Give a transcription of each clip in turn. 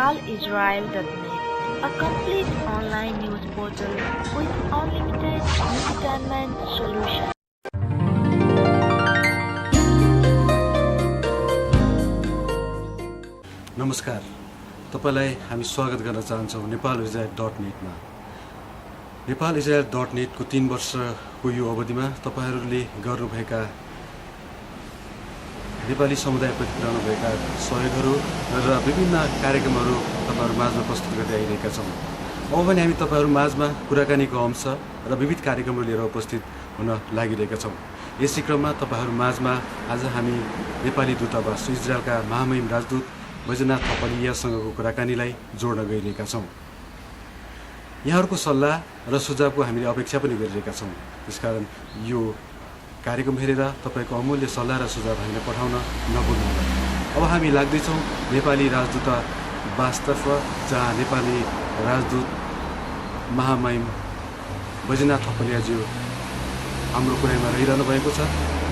nepalisrael.net, a complete online news portal with unlimited entertainment solutions. नमस्कार, तपाईलाई हामी स्वागत गर्न चाहन्छौँ nepalisrael.net मा। nepalisrael.net को 3 वर्षको यो अवधिमा तपाईहरूले गर्नुभएका नेपाली समुदायप्रति पुर्याउनुभएका सहयोगहरू र विभिन्न कार्यक्रमहरू तपाईहरू माझमा प्रस्तुत गर्दै आइरहेका छौँ। अब पनि हामी तपाईहरू माझमा कुराकानीको अंश र विविध कार्यक्रमहरू लिएर उपस्थित हुन लागिरहेका छौँ। यसै क्रममा तपाईहरू माझमा आज हामी नेपाली दूतावास इजरायलका महामहिम राजदूत बैजनाथ थपलियासँगको कुराकानीलाई जोड्न गइरहेका छौँ। यहाँहरूको सल्लाह र सुझावको हामीले अपेक्षा पनि गरिरहेका छौँ। त्यसकारण यो कार्यक्रम हेरेर तपाईको अमूल्य सल्लाह र सुझाव हामीले पठाउन नभुल्नुहोला। अब हामी लाग्दैछौँ नेपाली राजदूतावासतर्फ, जहाँ नेपाली राजदूत महामहिम बैजनाथ थपलियाज्यू हाम्रो कुरामा रहिरहनु भएको छ।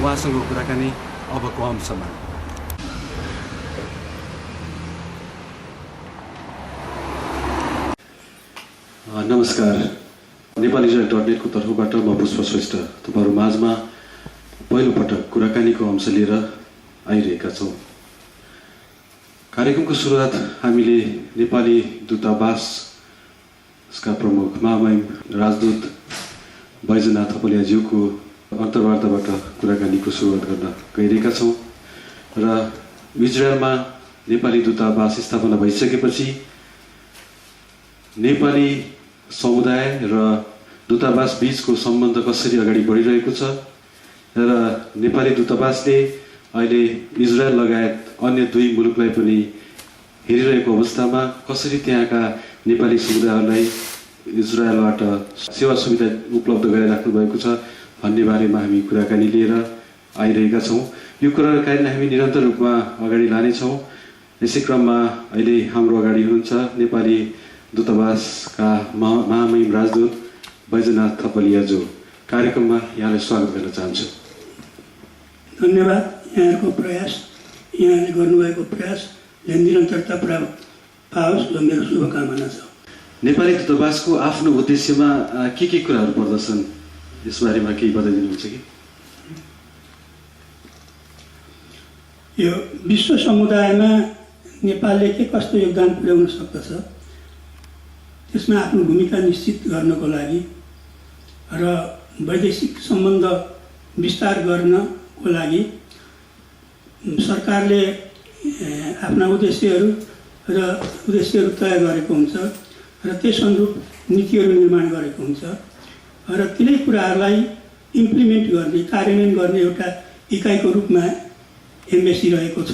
उहाँसँगको कुराकानी अबको अंशमा। नमस्कार, nepalisrael.net को तर्फबाट म पुष्प श्रेष्ठ तपाईहरु माझमा पहिलो पटक कुराकानीको अंश लिएर आइरहेका छौँ। कार्यक्रमको सुरुवात हामीले नेपाली दूतावासका प्रमुख महामहिम राजदूत बैजनाथ थपलियाज्यूको अन्तर्वार्ताबाट कुराकानीको सुरुवात गर्न गइरहेका छौँ। र इजरायलमा नेपाली दूतावास स्थापना भइसकेपछि नेपाली समुदाय र दूतावास बीचको सम्बन्ध कसरी अगाडि बढिरहेको छ र नेपाली दूतावासले अहिले इजरायल लगायत अन्य 2 मुलुकलाई पनि हेरिरहेको अवस्थामा कसरी त्यहाँका नेपाली समुदायहरूलाई इजरायलबाट सेवा सुविधा उपलब्ध गराइराख्नु भएको छ भन्ने बारेमा हामी कुराकानी लिएर आइरहेका छौँ। यो कुराकानी हामी निरन्तर रूपमा अगाडि लानेछौँ। यसै क्रममा अहिले हाम्रो अगाडि हुनुहुन्छ नेपाली दूतावासका महामहिम राजदूत बैजनाथ थपलियाज्यू। कार्यक्रममा यहाँलाई स्वागत गर्न चाहन्छु। धन्यवाद। यहाँहरूको प्रयास, यहाँले गर्नुभएको प्रयासले निरन्तरता प्राप्त पाओस् र मेरो शुभकामना छ। नेपाली दूतावासको आफ्नो उद्देश्यमा के कुराहरू पर्दछन्, यसबारेमा केही बताइदिनुहुन्छ कि? यो विश्व समुदायमा नेपालले के कस्तो योगदान पुर्याउन सक्दछ त्यसमा आफ्नो भूमिका निश्चित गर्नको लागि र वैदेशिक सम्बन्ध विस्तार गर्नको लागि सरकारले आफ्ना उद्देश्यहरू तय गरेको हुन्छ र त्यस अनुरूप नीतिहरू निर्माण गरेको हुन्छ र तिनै कुराहरूलाई इम्प्लिमेन्ट गर्ने, कार्यान्वयन गर्ने एउटा इकाइको रूपमा एम्बेसी रहेको छ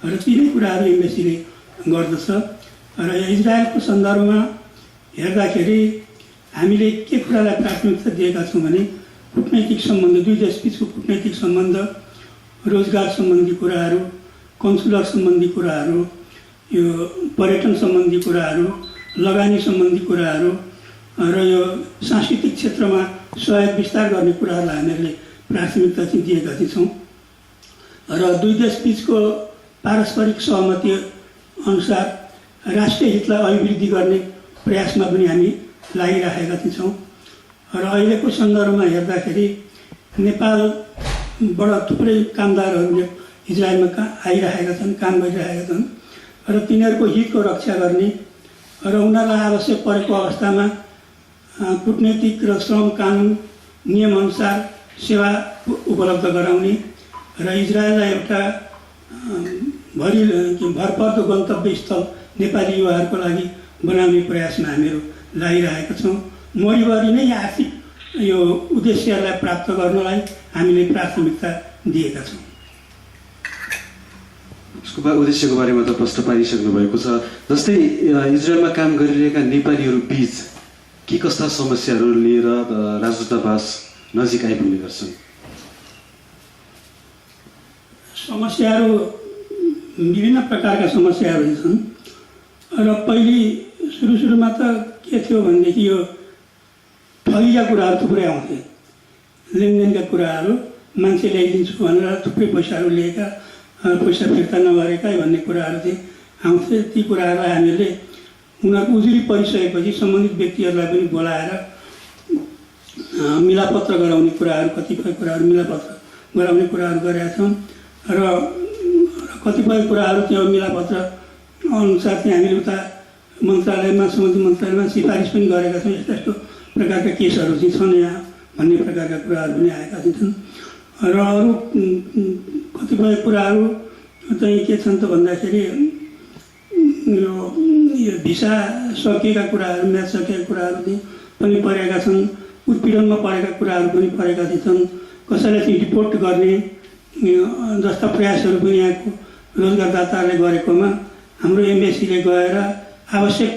र तिनै कुराहरू एम्बेसीले गर्दछ। र इजरायलको सन्दर्भमा हेर्दाखेरि हामीले के कुरालाई प्राथमिकता दिएका छौँ भने कूटनैतिक सम्बन्ध, 2 देशबीचको कूटनैतिक सम्बन्ध, रोजगार सम्बन्धी कुराहरू, कन्सुलर सम्बन्धी कुराहरू, यो पर्यटन सम्बन्धी कुराहरू, लगानी सम्बन्धी कुराहरू र यो सांस्कृतिक क्षेत्रमा सहयोग विस्तार गर्ने कुराहरूलाई हामीले प्राथमिकता चाहिँ दिएका छौँ। र 2 देशबीचको पारस्परिक सहमति अनुसार राष्ट्रिय हितलाई अभिवृद्धि गर्ने प्रयासमा पनि हामी लागिराखेका छौँ। र अहिलेको सन्दर्भमा हेर्दाखेरि नेपालबाट थुप्रै कामदारहरूले इजरायलमा आइरहेका छन्, काम गरिरहेका छन् र तिनीहरूको हितको रक्षा गर्ने र उनीहरूलाई आवश्यक परेको अवस्थामा कूटनैतिक र श्रम कानुन नियमअनुसार सेवा उपलब्ध गराउने र इजरायललाई एउटा भरपर्दो गन्तव्य स्थल नेपाली युवाहरूको लागि बनाउने प्रयासमा हामीहरू लागिरहेका छौँ। मोरिवरी नै आर्थिक यो उद्देश्यहरूलाई प्राप्त गर्नलाई हामीले प्राथमिकता दिएका छौँ। उसको उद्देश्यको बारेमा त प्रश्न पारिसक्नु भएको छ। जस्तै इजरायलमा काम गरिरहेका नेपालीहरू बीच के कस्ता समस्याहरू लिएर राजदूतावास नजिक आइपुग्ने गर्छन्? समस्याहरू विभिन्न प्रकारका समस्याहरू छन् र पहिले सुरुमा त के थियो भनेदेखि यो ठगीका कुराहरू थुप्रै आउँथे। लेनदेनका कुराहरू, मान्छे ल्याइदिन्छु भनेर थुप्रै पैसाहरू लिएका, पैसा फिर्ता नगरेका भन्ने कुराहरू थिए। आउँथे। ती कुराहरूलाई हामीले उनीहरूको उजुरी परिसकेपछि सम्बन्धित व्यक्तिहरूलाई पनि बोलाएर मिलापत्र गराउने कुराहरू, कतिपय कुराहरू मिलापत्र गराउने कुराहरू गरेका छौँ र कतिपय कुराहरू त्यो मिलापत्र अनुसार चाहिँ हामीले उता मन्त्रालयमा, सम्बन्धित मन्त्रालयमा सिफारिस पनि गरेका छौँ। यस्तो यस्तो प्रकारका केसहरू चाहिँ छन् यहाँ भन्ने प्रकारका कुराहरू पनि आएका छन्। र अरू कतिपय कुराहरू चाहिँ के छन् त भन्दाखेरि यो भिसा सकिएका कुराहरू, म्याच सकिएका कुराहरू पनि परेका छन्। उत्पीडनमा परेका कुराहरू पनि परेका छन्। कसैलाई चाहिँ रिपोर्ट गर्ने जस्ता प्रयासहरू पनि यहाँको रोजगारदाताहरूले गरेकोमा हाम्रो एम्बेसीले गएर आवश्यक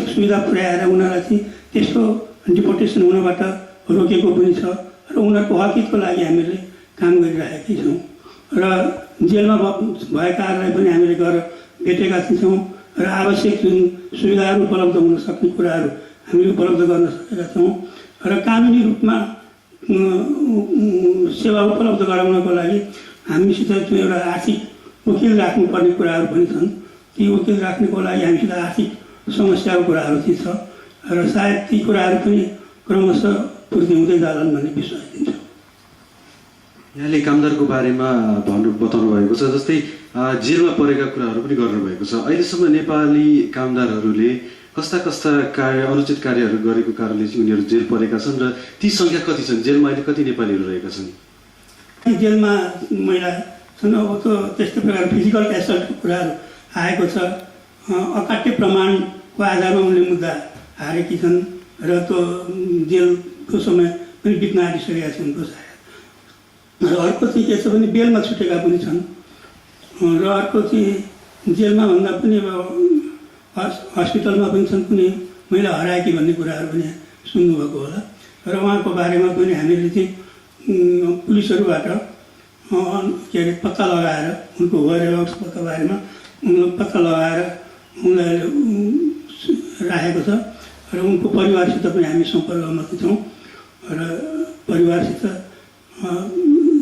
सुविधा पुर्याएर उनीहरूलाई चाहिँ त्यस्तो डिपोर्टेसन हुनबाट रोकेको पनि छ र उनीहरूको हकितको लागि हामीले काम गरिरहेकै छौँ। र जेलमा भएकाहरूलाई पनि हामीले गएर भेटेका छौँ र आवश्यक जुन सुविधाहरू उपलब्ध हुन सक्ने कुराहरू हामीले उपलब्ध गर्न सकेका छौँ र कानुनी रूपमा सेवा उपलब्ध गराउनको लागि हामीसित एउटा आर्थिक वकिल राख्नुपर्ने कुराहरू पनि छन्। ती वकिल राख्नुको लागि हामीसित आर्थिक समस्याको कुराहरू चाहिँ छ र सायद ती कुराहरू पनि क्रमशः पूर्ति हुँदै जालान् भन्ने विश्वास दिन्छ। यहाँले कामदारको बारेमा बताउनु भएको छ, जस्तै जेलमा परेका कुराहरू पनि गर्नुभएको छ। अहिलेसम्म नेपाली कामदारहरूले कस्ता कार्य, अनुचित कार्यहरू गरेको कारणले चाहिँ उनीहरू जेल परेका छन् र ती सङ्ख्या कति छन्? जेलमा अहिले कति नेपालीहरू रहेका छन्? जेलमा महिला छन्। अब त त्यस्तो प्रकार फिजिकल एसल्टको कुराहरू आएको छ। अकाट्य प्रमाणको आधारमा उनले मुद्दा हारेकी छन् र त्यो जेलको समय पनि बित्न आँटिसकेका छन् उनको सायद। र अर्को चाहिँ के छ भने बेलमा छुटेका पनि छन् र अर्को चाहिँ जेलमा भन्दा पनि अब हस्पिटलमा पनि छन्, कुनै महिला हराएकी भन्ने कुराहरू पनि सुन्नुभएको होला। र उहाँको बारेमा पनि हामीले चाहिँ पुलिसहरूबाट के अरे पत्ता लगाएर उनको वेयरहाउसको बारेमा पत्ता लगाएर उनलाई राखेको छ र उनको परिवारसित पनि हामी सम्पर्कमा छौँ र परिवारसित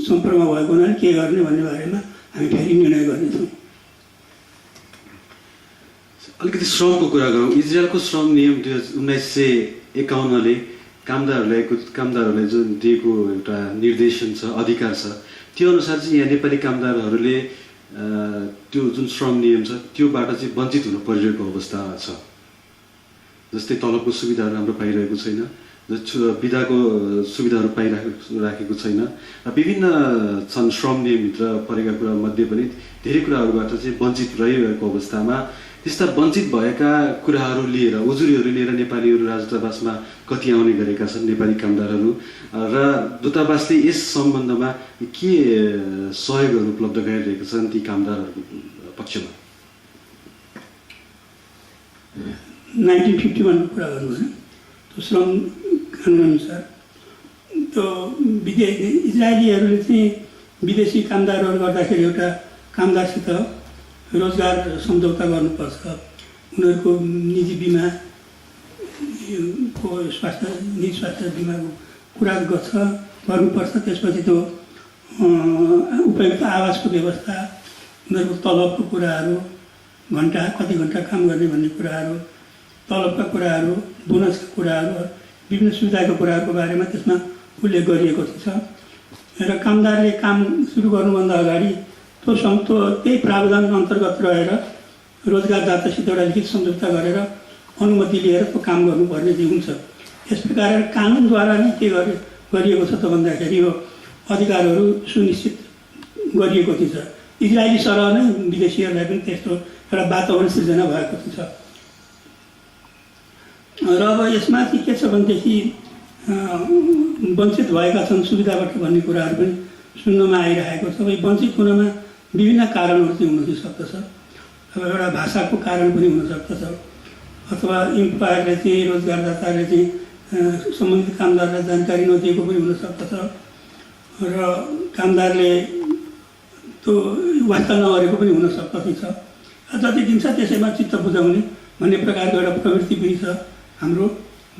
सम्पर्कमा भएको हुनाले के गर्ने भन्ने बारेमा हामी फेरि निर्णय गर्नेछौँ। अलिकति श्रमको कुरा गरौँ। इजरायलको श्रम नियम 1951ले कामदारहरूलाई जुन दिएको एउटा निर्देशन छ, अधिकार छ, त्यो अनुसार चाहिँ यहाँ नेपाली कामदारहरूले त्यो जुन श्रम नियम छ त्योबाट चाहिँ वञ्चित हुन परिरहेको अवस्था छ। जस्तै तलबको सुविधाहरू हाम्रो पाइरहेको छैन, बिदाको सुविधाहरू पाइराखेको छैन र विभिन्न छन् श्रम नियमभित्र परेका कुरामध्ये पनि धेरै कुराहरूबाट चाहिँ वञ्चित रहिरहेको अवस्थामा त्यस्ता वञ्चित भएका कुराहरू लिएर, उजुरीहरू लिएर नेपालीहरू राजदूतावासमा कति आउने गरेका छन् नेपाली कामदारहरू र दूतावासले यस सम्बन्धमा के सहयोगहरू उपलब्ध गरिरहेका छन् ती कामदारहरूको पक्षमा? 1951 कुरा गर्नु होइन, त्यो श्रम कानुनअनुसार त्यो इजरायलीहरूले चाहिँ विदेशी कामदारहरू गर्दाखेरि एउटा कामदारसित रोजगार सम्झौता गर्नुपर्छ। उनीहरूको निजी बिमाको निजी स्वास्थ्य बिमाको कुरा गर्नुपर्छ। त्यसपछि त्यो उपयुक्त आवासको व्यवस्था, उनीहरूको तलबको कुराहरू, कति घन्टा काम गर्ने भन्ने कुराहरू, तलबका कुराहरू, बोनसका कुराहरू, विभिन्न सुविधाको कुराहरूको बारेमा त्यसमा उल्लेख गरिएको छ र कामदारले काम सुरु गर्नुभन्दा अगाडि त्यही प्रावधान अन्तर्गत रहेर रोजगारदातासित एउटा लिखित सम्झौता गरेर अनुमति लिएर त्यो काम गर्नुपर्ने हुन्छ। यस प्रकार कानुनद्वारा नै के गरिएको छ त भन्दाखेरि यो अधिकारहरू सुनिश्चित गरिएको छ। इजरायली सरह नै विदेशीहरूलाई पनि त्यस्तो एउटा वातावरण सिर्जना भएको छ। र अब यसमा चाहिँ के छ भनेदेखि वञ्चित भएका छन् सुविधाबाट भन्ने कुराहरू पनि सुन्नमा आइरहेको छ। वञ्चित हुनमा विभिन्न कारणहरू चाहिँ हुन सक्दछ। अब एउटा भाषाको कारण पनि हुनसक्दछ, अथवा इम्प्लोयरले चाहिँ, रोजगारदाताले चाहिँ सम्बन्धित कामदारलाई जानकारी नदिएको पनि हुनसक्दछ र कामदारले त्यो वास्ता नगरेको पनि हुनसक्दछ। जति दिन्छ त्यसैमा चित्त बुझाउने भन्ने प्रकारको एउटा प्रवृत्ति पनि छ हाम्रो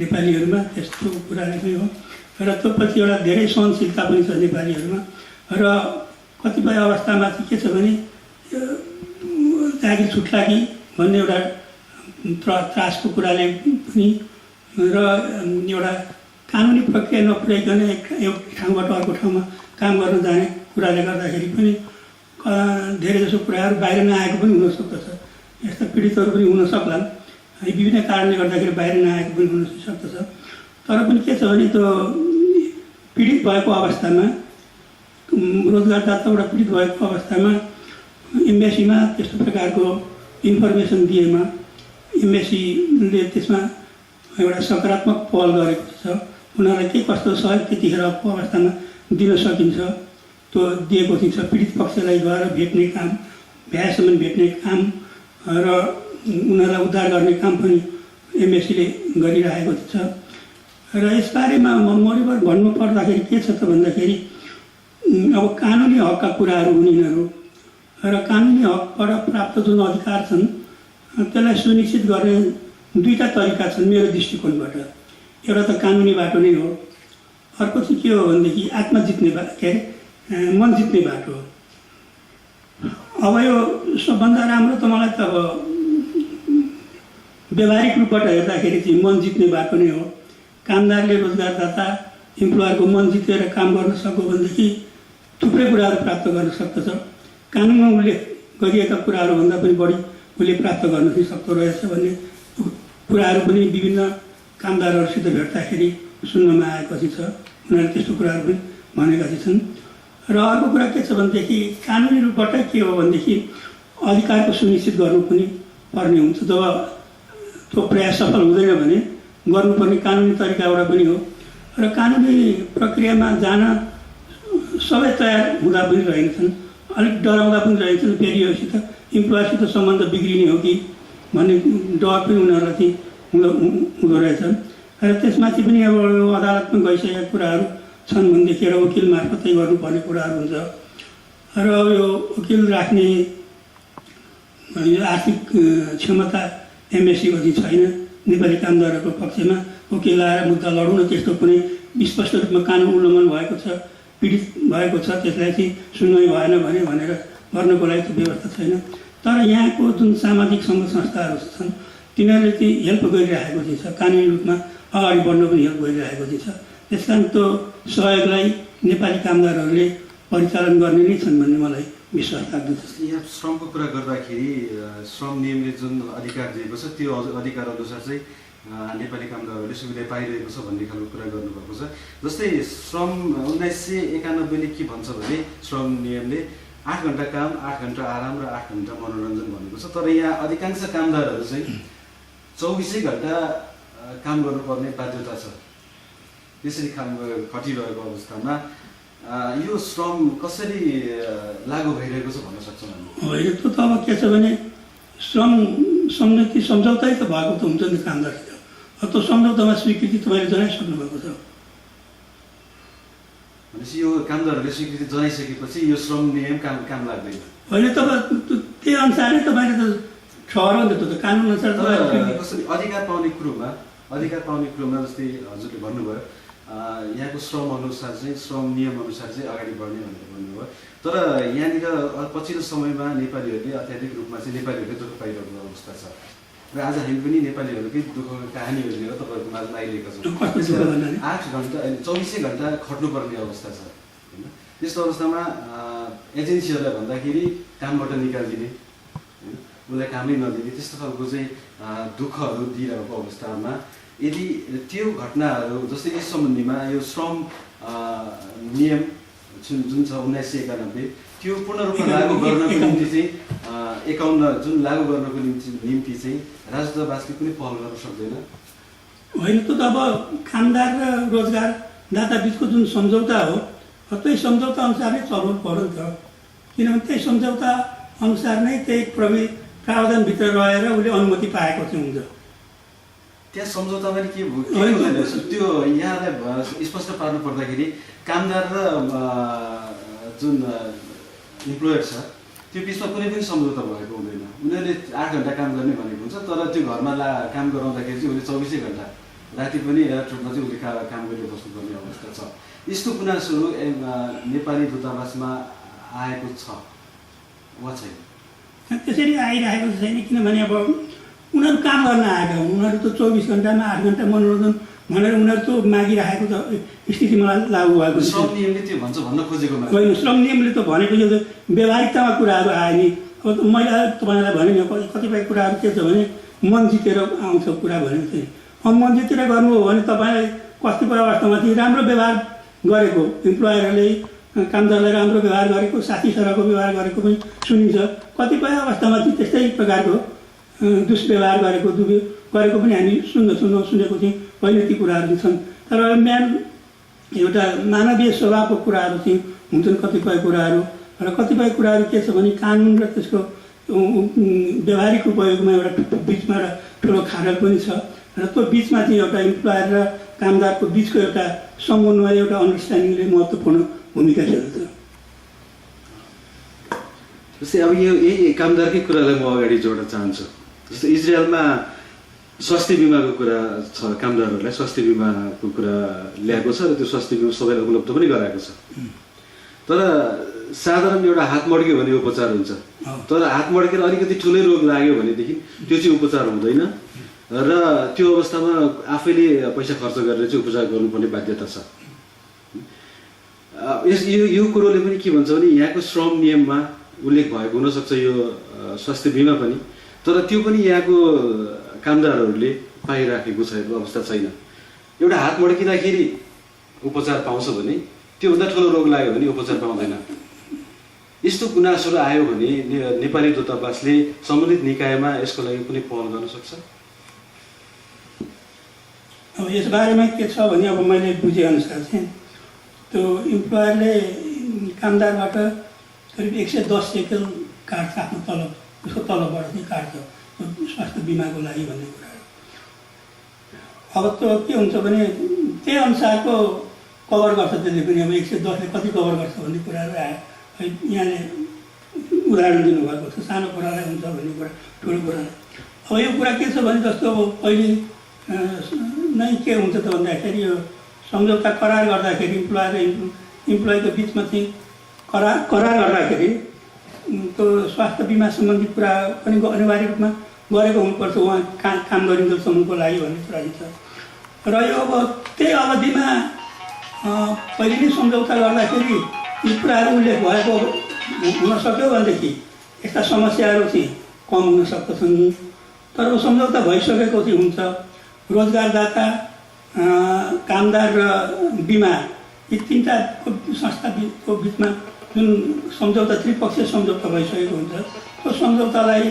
नेपालीहरूमा। त्यस्तो कुराले पनि हो र त्यो पछि एउटा धेरै सहनशीलता पनि छ नेपालीहरूमा। र कतिपय अवस्थामा चाहिँ के छ भने जागिर छुट्ला कि भन्ने एउटा त्रासको कुराले पनि र एउटा कानुनी प्रक्रिया नपुर्याइकन एक ठाउँबाट अर्को ठाउँमा काम गर्न जाने कुराले गर्दाखेरि पनि धेरैजसो कुराहरू बाहिर नआएको पनि हुन सक्दछ। यस्ता पीडितहरू पनि हुन सक्लान्, विभिन्न कारणले गर्दाखेरि बाहिर नआएको पनि हुन सक्दछ। तर पनि के छ भने त्यो पीडित भएको अवस्थामा, रोजगारदाताबाट पीडित भएको अवस्थामा एम्बेसीमा त्यस्तो प्रकारको इन्फर्मेसन दिएमा एम्बेसीले त्यसमा एउटा सकारात्मक पहल गरेको छ। उनीहरूलाई के कस्तो सहयोग त्यतिखेरको अवस्थामा दिन सकिन्छ त्यो दिएको थिन्छ। पीडित पक्षलाई गएर भेट्ने काम, भ्याएसम्म भेट्ने काम र उनीहरूलाई उद्धार गर्ने काम पनि एमएससीले गरिरहेको छ। र यसबारेमा मोरिवर भन्नुपर्दाखेरि के छ त भन्दाखेरि अब कानुनी हकका कुराहरू हुन् यिनीहरू, र कानुनी हकबाट प्राप्त जुन अधिकार छन् त्यसलाई सुनिश्चित गर्ने दुईटा तरिका छन् मेरो दृष्टिकोणबाट। एउटा त कानुनी बाटो नै हो, अर्को चाहिँ के हो भनेदेखि आत्मा जित्ने मन जित्ने बाटो। अब यो सबभन्दा राम्रो त मलाई त अब व्यावहारिक रूपबाट हेर्दाखेरि चाहिँ मन जित्ने बाटो नै हो। कामदारले रोजगारदाता इम्प्लोयरको मन जितेर काम गर्न सक्यो भनेदेखि थुप्रै कुराहरू प्राप्त गर्न सक्दछ। कानुनमा उल्लेख गरिएका कुराहरूभन्दा पनि बढी उसले प्राप्त गर्न चाहिँ सक्दो रहेछ भन्ने कुराहरू पनि विभिन्न कामदारहरूसित भेट्दाखेरि सुन्नमा आएको चाहिँ छ। उनीहरूले त्यस्तो कुराहरू पनि भनेका चाहिँ छन्। र अर्को कुरा के छ भनेदेखि कानुनी रूपबाट के हो भनेदेखि अधिकारको सुनिश्चित गर्नु पनि पर्ने हुन्छ। जब त्यो प्रयास सफल हुँदैन भने गर्नुपर्ने कानुनी तरिकाबाट पनि हो। र कानुनी प्रक्रियामा जान सबै तयार हुँदा पनि रहेनछन्, अलिक डराउँदा पनि रहेछन्। फेरि योसित इम्प्लोयरसित सम्बन्ध बिग्रिने हो कि भन्ने डर पनि उनीहरूलाई चाहिँ हुँदो रहेछ। र त्यसमाथि पनि अब अदालतमा गइसकेका कुराहरू छन् भनेदेखि र वकिल मार्फतै गर्नुपर्ने कुराहरू हुन्छ। र अब यो वकिल राख्ने आर्थिक क्षमता एमएससीको चाहिँ छैन। नेपाली कामदारहरूको पक्षमा वकिल आएर मुद्दा लडौँ न त्यस्तो कुनै स्पष्ट रूपमा कानुन उल्लङ्घन भएको छ, पीडित भएको छ, त्यसलाई चाहिँ सुनवाई भएन भनेर गर्नको लागि त्यो व्यवस्था छैन। तर यहाँको जुन सामाजिक सङ्घ संस्थाहरू छन् तिनीहरूले चाहिँ हेल्प गरिरहेको चाहिँ छ, कानुनी रूपमा अगाडि बढ्न पनि हेल्प गरिरहेको चाहिँ छ। त्यस कारण त्यो सहयोगलाई नेपाली कामदारहरूले परिचालन गर्ने नै छन् भन्ने मलाई विश्वास लाग्दछ। यहाँ श्रमको कुरा गर्दाखेरि श्रम नियमले जुन अधिकार दिएको छ त्यो अधिकार अनुसार चाहिँ नेपाली कामदारहरूले सुविधा पाइरहेको छ भन्ने खालको कुरा गर्नुभएको छ। जस्तै श्रम 1991ले के भन्छ भने श्रम नियमले 8 घन्टा काम, 8 घन्टा आराम र 8 घन्टा मनोरञ्जन भनेको छ। तर यहाँ अधिकांश कामदारहरू चाहिँ 24 घन्टा काम गर्नुपर्ने बाध्यता छ। त्यसरी काम खटिरहेको अवस्थामा यो श्रम कसरी लागू भइरहेको छ भन्न सक्छौँ हामी? यो त अब के छ भने श्रम सम्झौतै त भएको त हुन्छ नि कामदारसित। त्यो सम्झौतामा स्वीकृति तपाईँले जनाइसक्नु भएको छ। भनेपछि यो कामदारहरूले स्वीकृति जनाइसकेपछि यो श्रम नियम काम लाग्दैन? होइन, त्यही अनुसारै तपाईँले त ठहराउ नि त कानुन अनुसार कसरी अधिकार पाउने कुरोमा जस्तै हजुरले भन्नुभयो यहाँको श्रम अनुसार चाहिँ श्रम नियम अनुसार चाहिँ अगाडि बढ्ने भनेर भन्नुभयो। तर यहाँनिर पछिल्लो समयमा नेपालीहरूले अत्याधिक रूपमा चाहिँ नेपालीहरूले दुःख पाइरहेको अवस्था छ। र आज हामी पनि नेपालीहरूकै दुःखको कहानीहरू लिएर तपाईँहरूको माझमा आइरहेका छौँ। 8 घन्टा 24 घन्टा खट्नुपर्ने अवस्था छ होइन। त्यस्तो अवस्थामा एजेन्सीहरूलाई भन्दाखेरि कामबाट निकालिदिने होइन, उसलाई कामै नदिने त्यस्तो खालको चाहिँ दुःखहरू दिइरहेको अवस्थामा यदि त्यो घटनाहरू जस्तै यस सम्बन्धीमा यो श्रम नियम जुन छ 1991 त्यो पूर्ण रूपमा लागू गर्नको निम्ति चाहिँ 51 जुन लागू गर्नको निम्ति चाहिँ राजदूतावासले कुनै पहल गर्न सक्दैन? होइन, त्यो त अब कामदार र रोजगारदाता बिचको जुन सम्झौता हो त्यही सम्झौता अनुसार नै चल्नु पर्यो नि त। किनभने त्यही सम्झौता अनुसार नै त्यही प्रावधानभित्र रहेर उसले अनुमति पाएको चाहिँ हुन्छ। त्यहाँ सम्झौतामा के त्यो यहाँलाई स्पष्ट पार्नु पर्दाखेरि कामदार र जुन इम्प्लोयर छ त्यो बिचमा कुनै पनि सम्झौता भएको हुँदैन। उनीहरूले 8 घन्टा काम गर्ने भनेको हुन्छ, तर त्यो घरमा काम गराउँदाखेरि चाहिँ उसले 24 घन्टा राति पनि एयरपोर्टमा चाहिँ उसले काम गरेर बस्नुपर्ने अवस्था छ। यस्तो गुनासोहरू नेपाली दूतावासमा आएको छ वा छैन? त्यसरी आइरहेको छैन, किनभने अब उनीहरू काम गर्न आएका हुन्। उनीहरू त 24 घन्टामा 8 घन्टा मनोरञ्जन भनेर उनीहरू त मागिरहेको त स्थितिमा लागु भएको छ। श्रम नियमले त्यो भन्छ भन्न खोजेको होइन, श्रम नियमले त भनेको यो त व्यवहारिकतामा कुराहरू आयो नि। अब मैले तपाईँलाई भने नि कतिपय कुराहरू के छ भने मन जितेर आउँछ कुरा भनेको चाहिँ। अब मन जितेर गर्नु हो भने तपाईँलाई कतिपय अवस्थामा चाहिँ राम्रो व्यवहार गरेको, इम्प्लोयरले कामदारलाई राम्रो व्यवहार गरेको, साथी सरहको व्यवहार गरेको पनि सुनिन्छ। कतिपय अवस्थामा चाहिँ त्यस्तै प्रकारको दुष्व्यवहार गरेको पनि हामी सुनेको थियौँ। होइन, ती कुराहरू छन्। तर मेन एउटा मानवीय स्वभावको कुराहरू चाहिँ हुन्छन् कतिपय कुराहरू, र कतिपय कुराहरू के छ भने कानुन र त्यसको व्यवहारिक उपयोगमा एउटा बिचमा एउटा ठुलो खाडल पनि छ। र त्यो बिचमा चाहिँ एउटा इम्प्लोयर र कामदारको बिचको एउटा समन्वय, एउटा अन्डरस्ट्यान्डिङले महत्त्वपूर्ण भूमिका खेल्छ। जस्तै अब यही कामदारकै कुरालाई म अगाडि जोड्न चाहन्छु। जस्तै इजरायलमा स्वास्थ्य बिमाको कुरा छ, कामदारहरूलाई स्वास्थ्य बिमाको कुरा ल्याएको छ र त्यो स्वास्थ्य बिमा सबैलाई उपलब्ध पनि गराएको छ। तर साधारण एउटा हात मड्क्यो भने उपचार हुन्छ, तर हात मड्केर अलिकति ठुलै रोग लाग्यो भनेदेखि त्यो चाहिँ उपचार हुँदैन र त्यो अवस्थामा आफैले पैसा खर्च गरेर चाहिँ उपचार गर्नुपर्ने बाध्यता छ। यो कुरोले पनि के भन्छ भने यहाँको श्रम नियममा उल्लेख भएको हुनसक्छ यो स्वास्थ्य बिमा पनि, तर त्यो पनि यहाँको कामदारहरूले पाइराखेको अवस्था छैन। एउटा हात मड्किँदाखेरि उपचार पाउँछ भने त्योभन्दा ठुलो रोग लाग्यो भने उपचार पाउँदैन। यस्तो गुनासोहरू आयो भने नेपाली दूतावासले सम्बन्धित निकायमा यसको लागि कुनै पहल गर्न सक्छ? अब यसबारेमा के छ भने अब मैले बुझेअनुसार चाहिँ त्यो इम्प्लोयरले कामदारबाट करिब 110 सेकल काट्छ आफ्नो तलब, उसको तलबबाट चाहिँ काट्छ स्वास्थ्य बिमाको लागि भन्ने कुराहरू। अब त्यो के हुन्छ भने त्यही अनुसारको कभर गर्छ त्यसले पनि। अब 110ले कति कभर गर्छ भन्ने कुराहरू आयो। यहाँले उदाहरण दिनुभएको छ, सानो कुरालाई हुन्छ भन्ने कुरा, ठुलो कुरा। अब यो कुरा के छ भने जस्तो अब पहिले नै के हुन्छ त भन्दाखेरि यो सम्झौता करार गर्दाखेरि इम्प्लोयर र इम्प्लोयको बिचमा चाहिँ करार गर्दाखेरि त्यो स्वास्थ्य बिमा सम्बन्धी कुरा पनि अनिवार्य रूपमा गरेको हुनुपर्छ उहाँ काम गरिन्जेलसम्मको लागि भन्ने कुरा छ। र यो अब त्यही अवधिमा पहिले नै सम्झौता गर्दाखेरि यी कुराहरू उल्लेख भएको हुन सक्यो भनेदेखि यस्ता समस्याहरू चाहिँ कम हुन सक्दछन्। तर सम्झौता भइसकेको चाहिँ हुन्छ। रोजगारदाता, कामदार र बिमा यी तीनटाको संस्थाको बिचमा जुन सम्झौता, त्रिपक्षीय सम्झौता भइसकेको हुन्छ, त्यो सम्झौतालाई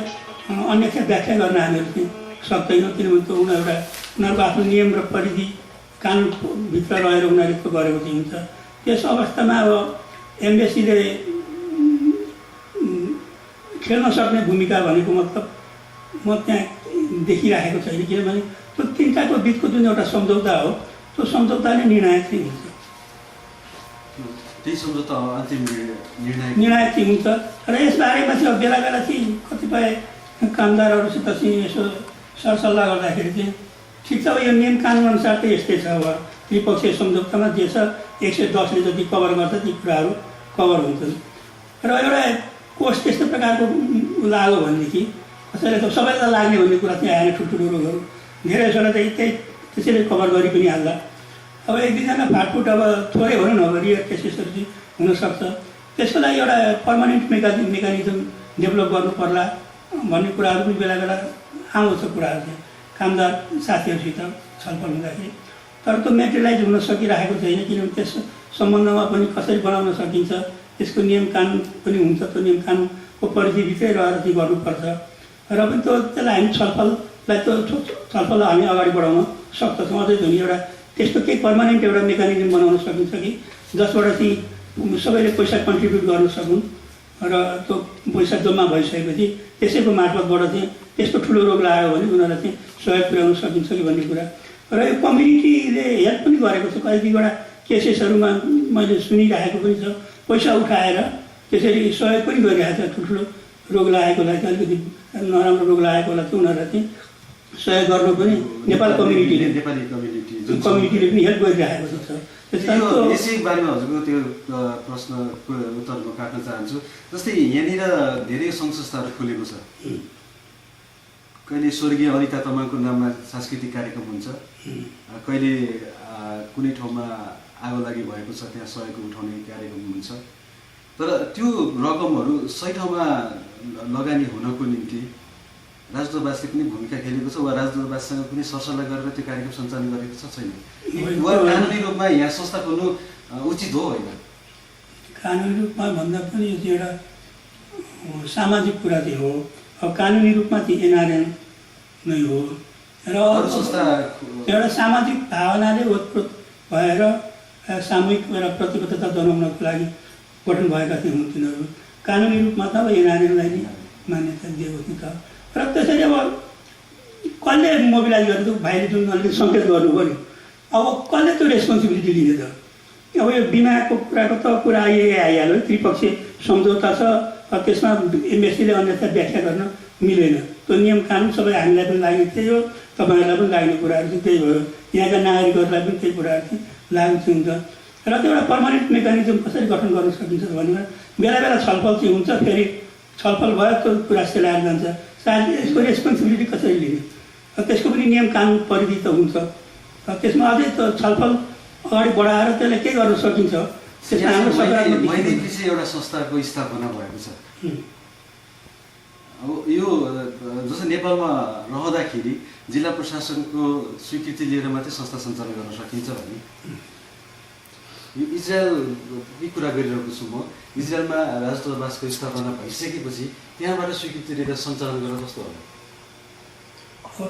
अन्यथा व्याख्या गर्न हामीहरू चाहिँ सक्दैनौँ। किनभने त्यो उनीहरूको आफ्नो नियम र परिधि कानुनभित्र रहेर उनीहरूले त्यो गरेको चाहिँ हुन्छ। त्यस अवस्थामा अब एम्बेसीले खेल्न सक्ने भूमिका भनेको मतलब म त्यहाँ देखिराखेको छैन। किनभने त्यो तिनटाको बिचको जुन एउटा सम्झौता हो, त्यो सम्झौताले निर्णायक चाहिँ हुन्छ। त्यही सम्झौता अन्तिम निर्णायक चाहिँ हुन्छ। र यसबारेमा चाहिँ बेला बेला चाहिँ कतिपय कामदारहरूसित चाहिँ यसो सरसल्लाह गर्दाखेरि चाहिँ ठिक छ, अब यो नियम कानुन अनुसार त यस्तै छ। अब त्रिपक्षीय सम्झौतामा जे छ 110ले जति कभर गर्छ ती कुराहरू कभर हुन्छन्। र एउटा कोष त्यस्तो प्रकारको लाग्यो भनेदेखि कसैले त सबैलाई लाग्ने भन्ने कुरा चाहिँ आएन। ठुल्ठुलो रोगहरू धेरैजसोलाई चाहिँ त्यही त्यसैले कभर गरि पनि हाल्ला। अब एक दुईजना फाटफुट अब थोरै भनौँ न, अब रियर केसेसहरू चाहिँ हुनसक्छ। त्यसको लागि एउटा पर्मानेन्ट मेकानिजम डेभलप गर्नु पर्ला भन्ने कुराहरू पनि बेला बेला आउँछ कुराहरू चाहिँ कामदार साथीहरूसित छलफल हुँदाखेरि। तर त्यो मेटेरियलाइज हुन सकिरहेको छैन। किनभने त्यस सम्बन्धमा पनि कसरी बनाउन सकिन्छ, त्यसको नियम कानुन पनि हुन्छ। त्यो नियम कानुनको परिधिभित्रै रहेर चाहिँ गर्नुपर्छ। र पनि त्यसलाई हामी छलफल हामी अगाडि बढाउन सक्दछौँ। अझै धनी एउटा त्यस्तो केही पर्मानेन्ट एउटा मेकानिजम बनाउन सकिन्छ कि जसबाट चाहिँ सबैले पैसा कन्ट्रिब्युट गर्न सकुन् र त्यो पैसा जम्मा भइसकेपछि त्यसैको मार्फतबाट चाहिँ त्यस्तो ठुलो रोग लाग्यो भने उनीहरूलाई चाहिँ सहयोग पुर्याउन सकिन्छ कि भन्ने कुरा। र यो कम्युनिटीले हेल्प पनि गरेको छ। कतिवटा केसेसहरूमा मैले सुनिरहेको पनि छ, पैसा उठाएर त्यसरी सहयोग पनि गरिरहेको छ। ठुल्ठुलो रोग लागेकोलाई चाहिँ, अलिकति नराम्रो रोग लागेकोलाई चाहिँ उनीहरूलाई चाहिँ सहयोग गर्नु पनि नेपाली कम्युनिटीले कम्युनिटीले पनि हेल्प गरिरहेको छ। यसै बारेमा हजुरको त्यो प्रश्नको उत्तर म काट्न चाहन्छु। जस्तै यहाँनिर धेरै सङ्घ संस्थाहरू खुलेको छ। कहिले स्वर्गीय अनिता तामाङको नाममा सांस्कृतिक कार्यक्रम हुन्छ, कहिले कुनै ठाउँमा आगो लागि भएको छ त्यहाँ सहयोग उठाउने कार्यक्रम हुन्छ। तर त्यो रकमहरू सही ठाउँमा लगानी हुनको निम्ति राजदूतावासले कुनै भूमिका खेलेको छ वा राजदूतावाससँग कुनै सरसल्लाह गरेर त्यो कार्यक्रम सञ्चालन गरेको छ छैन? वा कानुनी रूपमा यहाँ संस्था खोल्नु उचित हो होइन? कानुनी रूपमा भन्दा पनि यो चाहिँ एउटा सामाजिक कुरा चाहिँ हो। अब कानुनी रूपमा चाहिँ एनआरएम नै हो र संस्था एउटा सामाजिक भावनाले ओतप्रोत भएर सामूहिक एउटा प्रतिबद्धता जनाउनको लागि गठन भएका थिए हुन् तिनीहरू। कानुनी रूपमा त अब एनआरएमलाई नै मान्यता दिएको थियो त। र त्यसरी अब कसले मोबिलाइज गरेको भाइले जुन अलिकति सङ्केत गर्नुभयो नि, अब कसले त्यो रेस्पोन्सिबिलिटी लिने त? अब यो बिमाको कुराको त कुरा आइहाल्यो, त्रिपक्षीय सम्झौता छ, त्यसमा एमएससीले अन्यथा व्याख्या गर्न मिलेन। त्यो नियम कानुन सबै हामीलाई पनि लाग्ने त्यही हो, तपाईँहरूलाई पनि लाग्ने कुराहरू चाहिँ त्यही भयो, यहाँका नागरिकहरूलाई पनि त्यही कुराहरू चाहिँ लागु हुन्छ। र त्यो एउटा पर्मानेन्ट मेकानिजम कसरी गठन गर्न सकिन्छ भनेर बेला बेला छलफल चाहिँ हुन्छ, फेरि छलफल भयो त्यो कुरा सेलाएर जान्छ। सायद यसको रेस्पोन्सिबिलिटी कसरी लिने, त्यसको पनि नियम कानुन परिधि त हुन्छ। त्यसमा अझै त छलफल अगाडि बढाएर त्यसलाई के गर्न सकिन्छ त्यसमा हाम्रो सरकारले एउटा संस्थाको स्थापना भएको छ। अब यो जस्तो नेपालमा रहँदाखेरि जिल्ला प्रशासनको स्वीकृति लिएर मात्रै संस्था सञ्चालन गर्न सकिन्छ भने यो इजरायलकै कुरा गरिरहेको छु म। इजरायलमा राजदूतावासको स्थापना भइसकेपछि त्यहाँबाट स्वीकृति लिएर सञ्चालन गरेर कस्तो होला?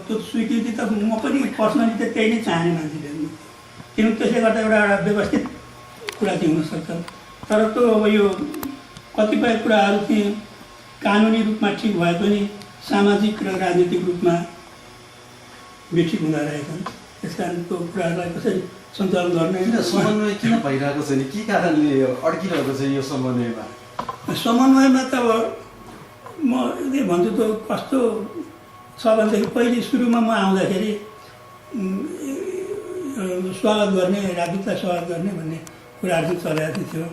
त्यो स्वीकृति त म पनि पर्सनली त त्यही नै चाहने मान्छे हो, किनभने त्यसले गर्दा एउटा व्यवस्थित कुरा चाहिँ हुनसक्छ। तर त्यो अब यो कतिपय कुराहरू चाहिँ कानुनी रूपमा ठिक भए पनि सामाजिक र राजनीतिक रूपमा बेठिक हुँदा रहेछन्। त्यस कारण त्यो कुराहरूलाई कसरी सञ्चालन गर्ने समन्वय किन भइरहेको छ नि? के कारणले अड्किरहेको छ यो समन्वयमा? समन्वयमा त अब म यदि भन्छु त कस्तो छ भनेदेखि पहिले सुरुमा म आउँदाखेरि स्वागत गर्ने, राजदूतलाई स्वागत गर्ने भन्ने कुराहरू चाहिँ चलेको थियो।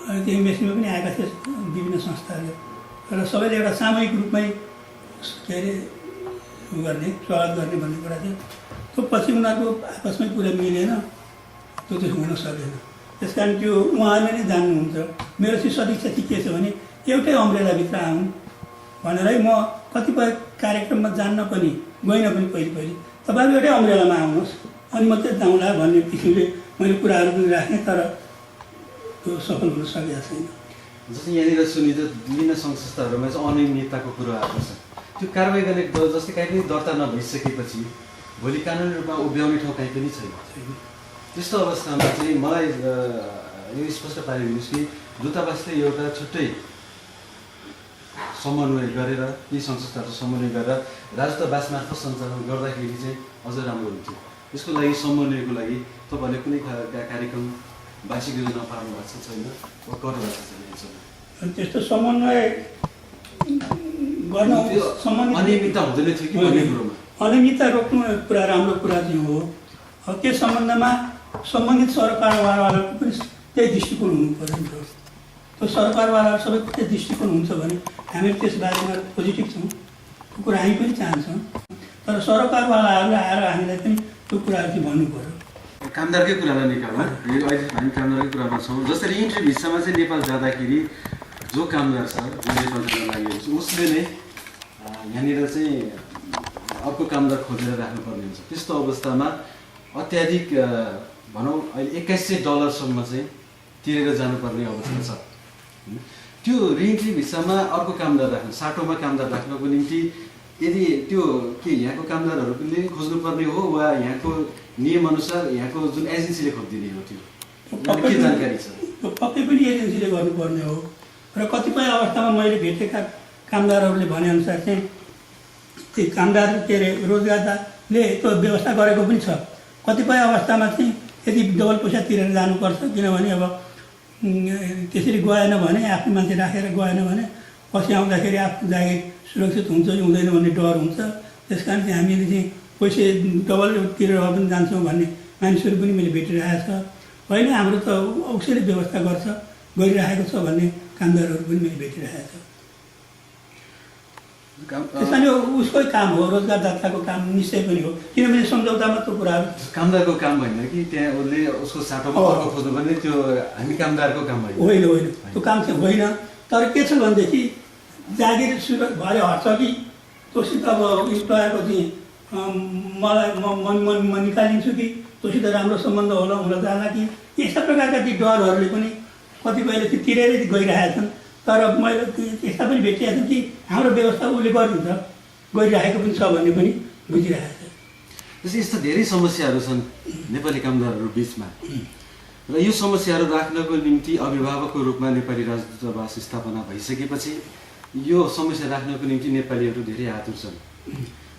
अनि त्यो एमएससीमा पनि आएका थिए विभिन्न संस्थाहरूले, र सबैले एउटा सामूहिक रूपमै के अरे गर्ने स्वागत गर्ने भन्ने कुरा थियो। त्यो पछि उनीहरूको आपसमै कुरा मिलेन, त्यो चाहिँ हुन सकेन। त्यस कारण त्यो उहाँहरूले नै जान्नुहुन्छ। मेरो चाहिँ सदिच्छा चाहिँ के छ भने एउटै अम्ब्रेलाभित्र आउँ भनेरै म कतिपय कार्यक्रममा जान्न पनि गइनँ पनि पहिले तपाईँहरू एउटै अम्ब्रेलामा आउनुहोस् अनि मात्रै जाउँला भन्ने किसिमले मैले कुराहरू पनि राखेँ, तर त्यो सफल हुन सकेको छैन। जस्तै यहाँनिर सुनिन्छ विभिन्न सङ्घ संस्थाहरूमा चाहिँ अनियमितताको कुरो आएको छ। त्यो कारवाही गर्ने जस्तै कहीँ पनि दर्ता नभइसकेपछि भोलि कानुनी रूपमा उभ्याउने ठाउँ कहीँ पनि छैन। त्यस्तो अवस्थामा चाहिँ मलाई यो स्पष्ट पारिदिनुहोस् कि दूतावासले एउटा छुट्टै समन्वय गरेर यी सङ्घ संस्थाहरू समन्वय गरेर राजदूतावास मार्फत सञ्चालन गर्दाखेरि चाहिँ अझ राम्रो हुन्थ्यो। यसको लागि समन्वयको लागि तपाईँहरूले कुनै कार्यक्रम वार्षिक योजना पार्नु भएको छ छैन? गर्नु भएको छैन? त्यस्तो समन्वय गर्न अनियमितता हुँदैन थियो कि भन्ने कुरोमा अनियमितता रोक्नु कुरा राम्रो कुरा चाहिँ हो। अब त्यो सम्बन्धमा सम्बन्धित सरकारवालाहरूको पनि त्यही दृष्टिकोण हुनु पर्यो नि त। त्यो सरकारवालाहरू सबैको त्यही दृष्टिकोण हुन्छ भने हामी त्यसबारेमा पोजिटिभ छौँ, त्यो कुरा हामी पनि चाहन्छौँ। तर सरकारवालाहरूले आएर हामीलाई पनि त्यो कुराहरू चाहिँ भन्नु पर्यो। कामदारकै कुरालाई निकाल्नु, अहिले हामी कामदारकै कुरामा छौँ। जस्तै रिइन्ट्री भिसामा चाहिँ नेपाल जाँदाखेरि जो कामदार छ, जो नेपाल जान लागेको छ, उसले नै यहाँनिर चाहिँ अर्को कामदार खोजेर राख्नुपर्ने हुन्छ। त्यस्तो अवस्थामा अत्याधिक भनौँ अहिले $2100 चाहिँ तिरेर जानुपर्ने अवस्था छ। त्यो रिइन्ट्री भिसामा अर्को कामदार राख्नु, साटोमा कामदार राख्नको निम्ति यदि त्यो के यहाँको कामदारहरूले खोज्नुपर्ने हो वा यहाँको नियमअनुसार यहाँको जुन एजेन्सीले खोजिदिने हो त्यो के जानकारी छ? त्यो पक्कै पनि एजेन्सीले गर्नुपर्ने हो। र कतिपय अवस्थामा मैले भेटेका कामदारहरूले भनेअनुसार चाहिँ त्यो कामदार के अरे रोजगारदारले त्यो व्यवस्था गरेको पनि छ। कतिपय अवस्थामा चाहिँ यदि डबल पैसा तिरेर जानुपर्छ, किनभने अब त्यसरी गएन भने आफ्नो मान्छे राखेर गएन भने पछि आउँदाखेरि आफ्नो जागिर सुरक्षित हुन्छ कि हुँदैन भन्ने डर हुन्छ। त्यस कारण चाहिँ हामीले चाहिँ पैसा डबल तिरेर पनि जान्छौँ भन्ने मानिसहरू पनि मैले भेटिरहेको छ। होइन हाम्रो त औषधि व्यवस्था गरिरहेको छ भन्ने कामदारहरू पनि मैले भेटिरहेको छ। त्यस कारण उसकै काम हो, रोजगारदाताको काम निश्चय पनि हो, किनभने सम्झौतामा त्यो कुराहरू कामदारको काम होइन कि त्यहाँ उसले उसको साटोमा अर्को खोज्नु पर्ने, त्यो हामी कामदारको काम होइन होइन त्यो काम चाहिँ होइन। तर के छ भनेदेखि जागिर सुरु भरे हट्छ कि त्योसित अब इम्प्लोयरको चाहिँ म निकालिन्छु कि त्योसित राम्रो सम्बन्ध होला हुन जाला कि यस्ता प्रकारका ती डरहरूले पनि कतिपयले त्यो तिरेरै गइरहेका छन्। तर मैले यस्ता पनि भेटिएको छु कि हाम्रो व्यवस्था उसले गरिदिन्छ, गरिरहेको पनि छ भन्ने पनि बुझिरहेको छ। जस्तै यस्ता धेरै समस्याहरू छन् नेपाली कामदारहरू बिचमा, र यो समस्याहरू राख्नको निम्ति अभिभावकको रूपमा नेपाली राजदूतावास स्थापना भइसकेपछि यो समस्या राख्नको निम्ति नेपालीहरू धेरै आतुर छन्।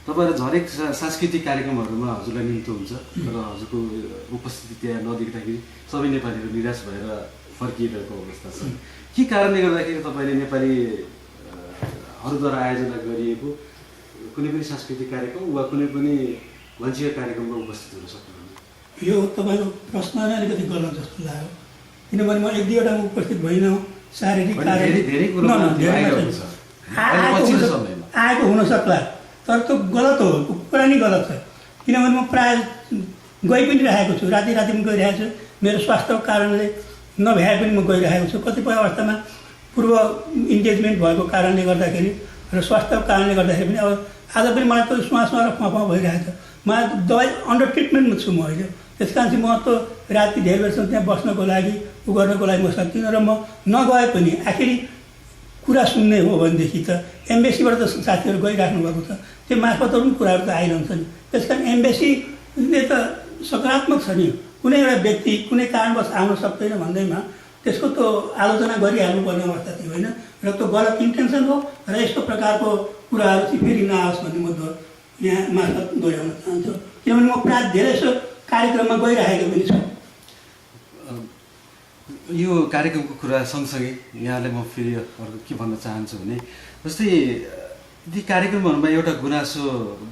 तपाईँहरू हरेक सांस्कृतिक कार्यक्रमहरूमा हजुरलाई निम्तो हुन्छ, तर हजुरको उपस्थिति त्यहाँ नदेख्दाखेरि सबै नेपालीहरू निराश भएर फर्किरहेको अवस्था छ। के कारणले गर्दाखेरि तपाईँले नेपालीहरूद्वारा आयोजना गरिएको कुनै पनि सांस्कृतिक कार्यक्रम वा कुनै पनि वाञ्छित कार्यक्रममा उपस्थित हुन सक्नुहुन्छ? यो तपाईँको प्रश्न नै अलिकति गलत जस्तो लाग्यो, किनभने म एक दुईवटामा उपस्थित भइनँ। शारीरिक आएको हुनसक्ला, तर त्यो गलत हो, कुरा नै गलत छ। किनभने म प्रायः गइ पनि रहेको छु, राति पनि गइरहेको छु। मेरो स्वास्थ्यको कारणले नभ्याए पनि म गइरहेको छु। कतिपय अवस्थामा पूर्व इन्गेजमेन्ट भएको कारणले गर्दाखेरि र स्वास्थ्यको कारणले गर्दाखेरि पनि अब आज पनि मलाई त श्वासमा र फाँफा भइरहेको छ। म दबाई अन्डर ट्रिटमेन्टमा छु म अहिले। त्यस कारण चाहिँ म त राति धेरै बेरसम्म त्यहाँ बस्नको लागि गर्नको लागि म सक्दिनँ। र म नगए पनि आखिरी कुरा सुन्ने हो भनेदेखि त एम्बेसीबाट त साथीहरू गइराख्नु भएको छ, त्यो मार्फतहरू पनि कुराहरू त आइरहन्छ नि। त्यस कारण एम्बेसीले त सकारात्मक छ नि। कुनै एउटा व्यक्ति कुनै कारणवश आउन सक्दैन भन्दैमा त्यसको त आलोचना गरिहाल्नुपर्ने अवस्था चाहिँ होइन, र त्यो गलत इन्टेन्सन हो। र यस्तो प्रकारको कुराहरू चाहिँ फेरि नआओस् भन्ने म यहाँ मार्फत दोहोऱ्याउन चाहन्छु, किनभने म प्रायः धेरै जसो कार्यक्रममा गइरहेको पनि छु। यो कार्यक्रमको कुरा सँगसँगै यहाँलाई म फेरि अर्को के भन्न चाहन्छु भने, जस्तै ती कार्यक्रमहरूमा एउटा गुनासो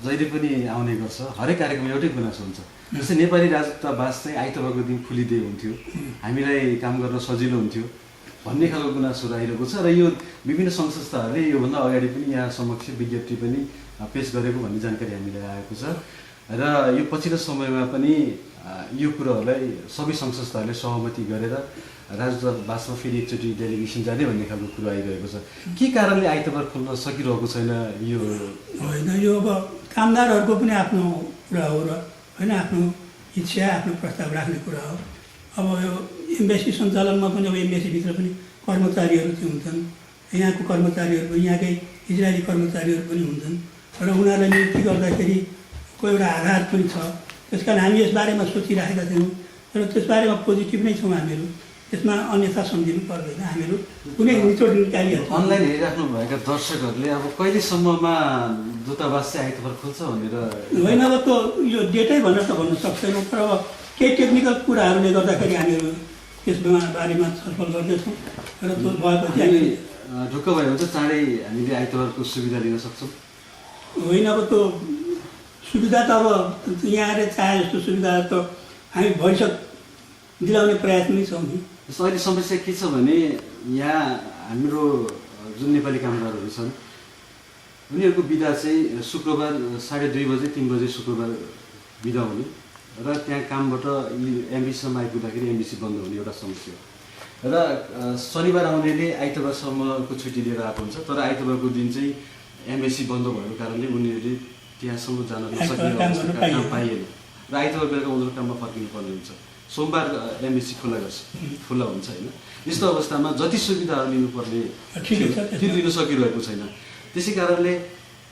जहिले पनि आउने गर्छ, हरेक कार्यक्रममा एउटै गुनासो हुन्छ। जस्तै नेपाली राजदूतावास चाहिँ आइतबारको दिन खुलिदिए हुन्थ्यो, हामीलाई काम गर्न सजिलो हुन्थ्यो भन्ने खालको गुनासो आइरहेको छ। र यो विभिन्न सङ्घ संस्थाहरूले योभन्दा अगाडि पनि यहाँ समक्ष विज्ञप्ति पनि पेस गरेको भन्ने जानकारी हामीलाई आएको छ। र यो पछिल्लो समयमा पनि यो कुरोहरूलाई सबै सङ्घ संस्थाहरूले सहमति गरेर राजदूतावासमा फेरि एकचोटि डेलिगेसन जाने भन्ने खालको कुरो आइरहेको छ। के कारणले आइतबार खोल्न सकिरहेको छैन? यो होइन, यो अब कामदारहरूको पनि आफ्नो कुरा हो र होइन, आफ्नो इच्छा आफ्नो प्रस्ताव राख्ने कुरा हो। अब यो एम्बेसी सञ्चालनमा पनि अब एम्बेसीभित्र पनि कर्मचारीहरू चाहिँ हुन्छन्, यहाँको कर्मचारीहरू पनि यहाँकै इजरायली कर्मचारीहरू पनि हुन्छन्, र उनीहरूलाई नियुक्ति गर्दाखेरि कोही एउटा आधार पनि छ। त्यस कारण हामी यसबारेमा सोचिरहेका थियौँ, र त्यसबारेमा पोजिटिभ नै छौँ हामीहरू। त्यसमा अन्यथा सम्झिनु पर्दैन, हामीहरू कुनै निचोड निकालिहाल्छ। अनलाइन हेरिराख्नुभएका दर्शकहरूले अब कहिलेसम्ममा दूतावास चाहिँ आइतबार खोल्छ भनेर? होइन, अब त्यो यो डेटै भनेर त भन्न सक्दैनौँ, तर अब केही टेक्निकल कुराहरूले गर्दाखेरि हामीहरू त्यसमा बारेमा छलफल गर्दैछौँ, र त्यो भएपछि हामी ढुक्क भयो भने चाहिँ चाँडै हामीले आइतबारको सुविधा लिन सक्छौँ। होइन, अब त्यो सुविधा त अब यहाँले चाहे जस्तो सुविधा त हामी भविष्य दिलाउने प्रयासमै छौँ नि। अहिले समस्या के छ भने यहाँ हाम्रो जुन नेपाली कामदारहरू छन् उनीहरूको बिदा चाहिँ शुक्रबार 2:30 बजे 3 बजे शुक्रबार बिदा हुने, र त्यहाँ कामबाट एमबिसीसम्म आइपुग्दाखेरि एमबिसी बन्द हुने एउटा समस्या हो। र शनिबार आउनेले आइतबारसम्मको छुट्टी लिएर आएको हुन्छ, तर आइतबारको दिन चाहिँ एमबिसी बन्द भएको कारणले उनीहरूले त्यहाँसम्म जान नसक्ने अवस्था काम पाइएन, र आइतबार बेलुका उनीहरू काममा फर्किनु पर्ने हुन्छ। सोमबार एमबिसी खुल्ला हुन्छ होइन। यस्तो अवस्थामा जति सुविधाहरू लिनुपर्ने त्यो लिन सकिरहेको छैन। त्यसै कारणले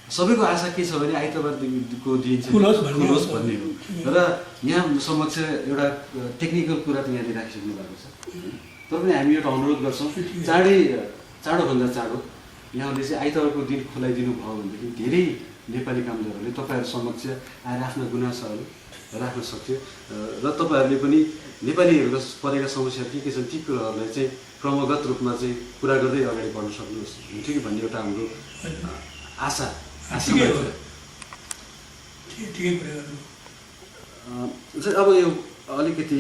सबैको आशा के छ भने आइतबारको दिन चाहिँ खुलोस् भन्ने हो। र यहाँ समक्ष एउटा टेक्निकल कुरा त यहाँले राखिसक्नु भएको छ, तर पनि हामी एउटा अनुरोध गर्छौँ, चाँडोभन्दा चाँडो यहाँले चाहिँ आइतबारको दिन खुलाइदिनु भयो भनेदेखि धेरै नेपाली कामदारहरूले तपाईँहरू समक्ष आएर आफ्ना गुनासाहरू राख्न सक्थ्यो, र तपाईँहरूले पनि नेपालीहरूको परेका समस्याहरू के छन् ती कुराहरूलाई चाहिँ क्रमगत रूपमा चाहिँ पुरा गर्दै अगाडि बढ्न सक्नुहोस् हुन्थ्यो कि भन्ने एउटा हाम्रो आशा। ठिकै कुरा गर्नु। अब यो अलिकति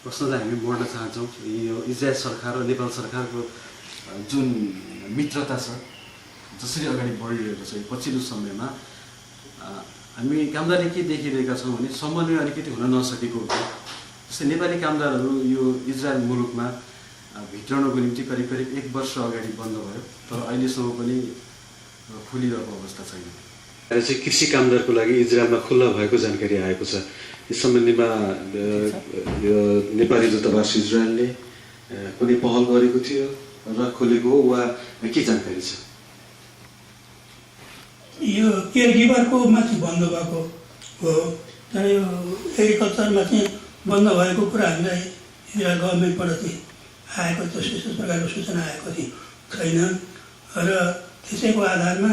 प्रश्नलाई हामी मोड्न चाहन्छौँ। यो इजरायल सरकार र नेपाल सरकारको जुन मित्रता छ, जसरी अगाडि बढिरहेको छ पछिल्लो समयमा, हामी कामदारले के देखिरहेका छौँ भने समन्वय अलिकति हुन नसकेको हुन्छ। जस्तै नेपाली कामदारहरू यो इजरायल मुलुकमा भित्रनको निम्ति करिब करिब 1 वर्ष अगाडि बन्द भयो, तर अहिलेसम्म पनि खुलिरहेको अवस्था छैन। चाहिँ कृषि कामदारको लागि इजरायलमा खुल्ला भएको जानकारी आएको छ। यस सम्बन्धीमा यो नेपाली दूतावास इजरायलले कुनै पहल गरेको थियो र खोलेको हो वा के जानकारी छ? यो केयरगिभरको माथि बन्द भएको हो, तर यो एग्रिकल्चरमा चाहिँ बन्द भएको कुरा हामीलाई इजरायल गभर्मेन्टबाट चाहिँ आएको त्यस्तो प्रकारको सूचना आएको चाहिँ छैन र त्यसैको आधारमा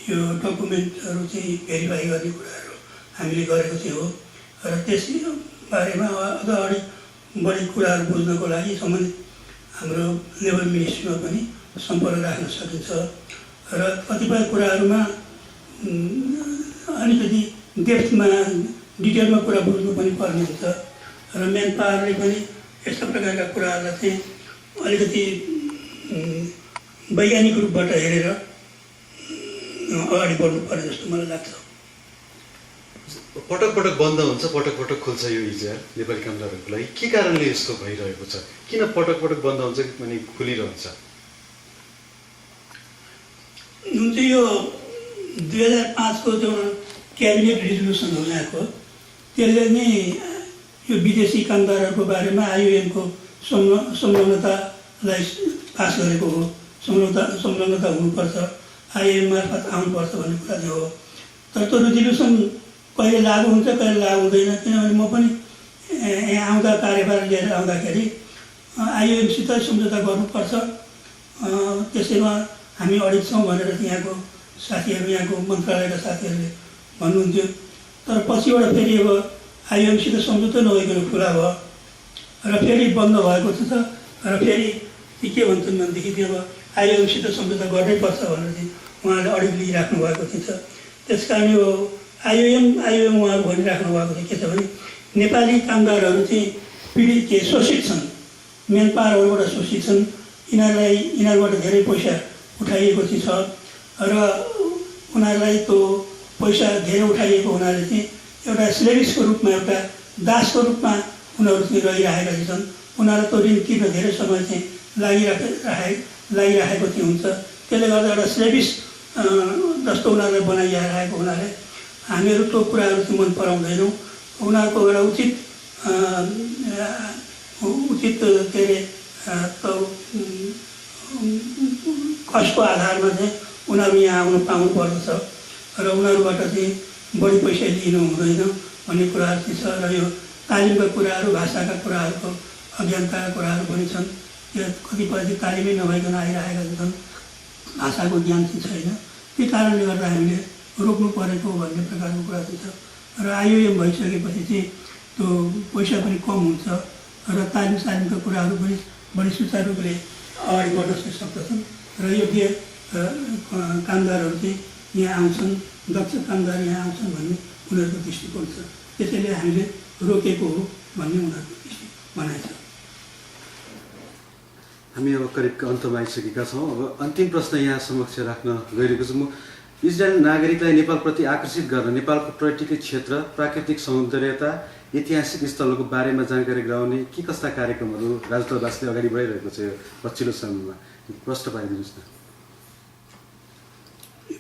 यो डकुमेन्टहरू चाहिँ भेरिफाई गर्ने कुराहरू हामीले गरेको चाहिँ हो र त्यस बारेमा अझ अलिक बढी कुराहरू बुझ्नको लागि सम्बन्धित हाम्रो लेबर मिनिस्ट्रीमा पनि सम्पर्क राख्न सकिन्छ र कतिपय कुराहरूमा अलिकति डेप्थमा डिटेलमा कुरा बुझ्नु पनि पर्ने हुन्छ र मेन पावरले पनि यस्ता प्रकारका कुराहरूलाई चाहिँ अलिकति वैज्ञानिक रूपबाट हेरेर अगाडि बढ्नु पर्ने जस्तो मलाई लाग्छ। पटक पटक बन्द हुन्छ, पटक पटक खुल्छ यो इजरायल नेपाली कामदारहरूको लागि। के कारणले यस्तो भइरहेको छ? किन पटक पटक बन्द हुन्छ अनि खुलिरहन्छ? जुन चाहिँ यो 2005 को जुन क्याबिनेट रिजोल्युसन हो यहाँको, त्यसले नै यो विदेशी कामदारहरूको बारेमा आइओएमको संलग्नतालाई पास गरेको हो। संलग्नता हुनुपर्छ, आइओएम मार्फत आउनुपर्छ भन्ने कुरा चाहिँ हो। तर त्यो रिजोल्युसन कहिले लागु हुन्छ कहिले लागु हुँदैन, किनभने म पनि यहाँ आउँदा कार्यभार लिएर आउँदाखेरि आइओएमसित सम्झौता गर्नुपर्छ, त्यसैमा हामी अडिट छौँ भनेर यहाँको साथीहरू, यहाँको मन्त्रालयका साथीहरूले भन्नुहुन्थ्यो। तर पछिबाट फेरि अब आइओएमसित सम्झौता नभइकन खुला भयो र फेरि बन्द भएको छ र फेरि के भन्छन् भनेदेखि त्यो अब आइओएमसित सम्झौता गर्नैपर्छ भनेर चाहिँ उहाँले अडिट लिइराख्नु भएको छ। त्यस कारण यो आइओएम उहाँहरू भनिराख्नु भएको चाहिँ के छ भने नेपाली कामदारहरू चाहिँ पीडित शोषित छन्, मेन पावरहरूबाट शोषित छन्, यिनीहरूबाट धेरै पैसा उठाइएको चाहिँ छ र उनीहरूलाई त्यो पैसा धेरै उठाइएको हुनाले चाहिँ एउटा स्लेभिसको रूपमा, एउटा दासको रूपमा उनीहरू चाहिँ रहिरहेका छन्। उनीहरूलाई त्यो ऋण तिर्न धेरै समय चाहिँ लागिराखेको चाहिँ हुन्छ। त्यसले गर्दा एउटा स्लेभिस जस्तो उनीहरूलाई बनाइरहेको हुनाले हामीहरू त्यो कुराहरू चाहिँ मन पराउँदैनौँ। उनीहरूको एउटा उचित के अरे कष्टको आधारमा चाहिँ उनीहरू यहाँ आउनु पाउनु पर्दछ र उनीहरूबाट चाहिँ बढी पैसा लिनु हुँदैन भन्ने कुराहरू चाहिँ छ। र यो तालिमका कुराहरू, भाषाका कुराहरूको अज्ञानताका कुराहरू पनि छन्। त्यो कतिपय चाहिँ तालिमै नभइकन आइरहेका छन्, भाषाको ज्ञान चाहिँ छैन। त्यही कारणले गर्दा हामीले रोक्नु परेको भन्ने प्रकारको कुरा चाहिँ छ। र आइओएम भइसकेपछि चाहिँ त्यो पैसा पनि कम हुन्छ र तालिमका कुराहरू पनि बढी सुचारू रूपले अगाडि बढ्न सक्दछन् र योग्य कामदारहरू चाहिँ यहाँ आउँछन्, दक्ष कामदार यहाँ आउँछन् भन्ने उनीहरूको दृष्टिकोण छ। त्यसैले हामीले रोकेको हो भन्ने उनीहरूको दृष्टि भनाइ छ। हामी अब करिब अन्तमा आइसकेका छौँ। अब अन्तिम प्रश्न यहाँ समक्ष राख्न गइरहेको छु म। इजरायल नागरिकलाई नेपालप्रति आकर्षित गर्न नेपालको पर्यटकीय क्षेत्र, प्राकृतिक सौन्दर्यता, ऐतिहासिक स्थलहरूको बारेमा जानकारी गराउने के कस्ता कार्यक्रमहरू राजदूतावासले अगाडि बढाइरहेको छ यो पछिल्लो समयमा? प्रश्न पारिदिनुहोस् न।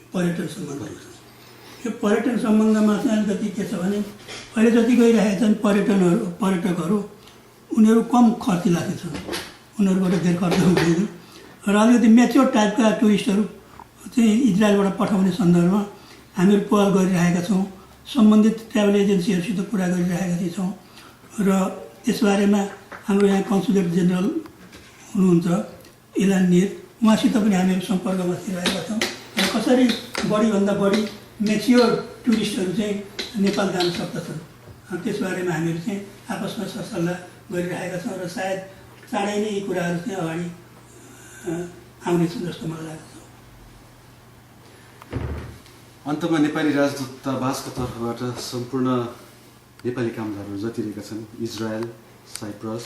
पर्यटन सम्बन्ध, यो पर्यटन सम्बन्धमा चाहिँ अलिकति के छ भने अहिले जति गइरहेका छन् पर्यटकहरू उनीहरू कम खर्चिला छन्, उनीहरूबाट धेरै खर्च हुँदैन र अलिकति मेच्योर टाइपका टुरिस्टहरू चाहिँ इजरायलबाट पठाउने सन्दर्भमा हामीहरू पहल गरिरहेका छौँ। सम्बन्धित ट्राभल एजेन्सीहरूसित कुरा गरिरहेका चाहिँ छौँ र त्यसबारेमा हाम्रो यहाँ कन्सुलेट जेनरल हुनुहुन्छ इलान निर, उहाँसित पनि हामीहरू सम्पर्कमा बसिरहेका छौँ र कसरी बढीभन्दा बढी मेच्योर टुरिस्टहरू चाहिँ नेपाल जान सक्दछन् त्यसबारेमा हामीहरू चाहिँ आपसमा सरसल्लाह गरिरहेका छौँ र सायद चाँडै नै यी कुराहरू चाहिँ अगाडि आउनेछन् जस्तो मलाई लाग्छ। अन्तमा नेपाली राजदूतावासको तर्फबाट सम्पूर्ण नेपाली कामदारहरू जति रहेका छन् इजरायल, साइप्रस